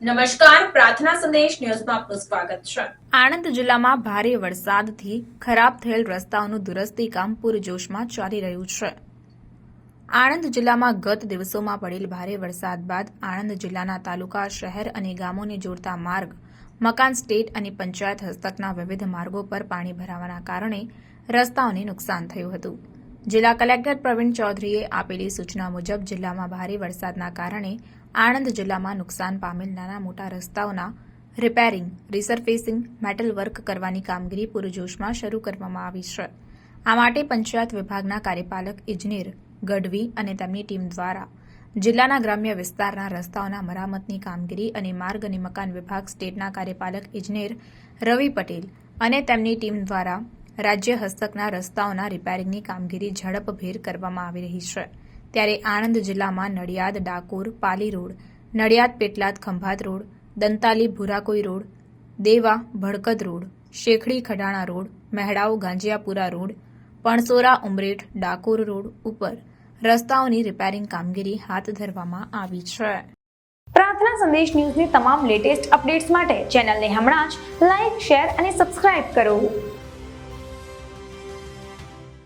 નમસ્કાર, પ્રાર્થના સંદેશ ન્યૂઝમાં આપનું સ્વાગત છે। આણંદ જિલ્લામાં ભારે વરસાદથી ખરાબ થયેલ રસ્તાઓનું દુરસ્તી કામ પૂરજોશમાં ચાલી રહ્યું છે। આણંદ જિલ્લામાં ગત દિવસોમાં પડેલ ભારે વરસાદ બાદ આણંદ જિલ્લાના તાલુકા, શહેર અને ગામોને જોડતા માર્ગ, મકાન, સ્ટેટ અને પંચાયત હસ્તકના વિવિધ માર્ગો પર પાણી ભરાવાના કારણે રસ્તાઓને નુકસાન થયું હતું। જિલ્લા કલેક્ટર પ્રવીણ ચૌધરીએ આપેલી સૂચના મુજબ જિલ્લામાં ભારે વરસાદના કારણે આણંદ જિલ્લામાં નુકસાન પામેલ નાના મોટા રસ્તાઓના રિપેરિંગ, રિસરફેસિંગ, મેટલ વર્ક કરવાની કામગીરી પૂરજોશમાં શરૂ કરવામાં આવી છે। આ માટે પંચાયત વિભાગના કાર્યપાલક ઇજનેર ગઢવી અને તેમની ટીમ દ્વારા જિલ્લાના ગ્રામ્ય વિસ્તારના રસ્તાઓના મરામતની કામગીરી અને માર્ગ અને મકાન વિભાગ સ્ટેટના કાર્યપાલક ઇજનેર રવિ પટેલ અને તેમની ટીમ દ્વારા રાજ્ય હસ્તકના રસ્તાઓના રિપેરિંગની કામગીરી ઝડપભેર કરવામાં આવી રહી છે। ત્યારે આણંદ જિલ્લામાં Nadiad Dakor Pali road, Nadiad Petlad Khambhat road, Dantali Bhurakoi road, Deva Bhadkad road, Shekhdi Khadana road, Mahedao Ganjiyapura road, Pansora Umreth Dakor road ઉપર રસ્તાઓની રિપેરિંગ કામગીરી હાથ ધરવામાં આવી છે। પ્રાર્થના સંદેશ ન્યૂઝની તમામ લેટેસ્ટ અપડેટ્સ માટે ચેનલને હમણાં જ લાઇક, શેર અને સબસ્ક્રાઇબ કરો।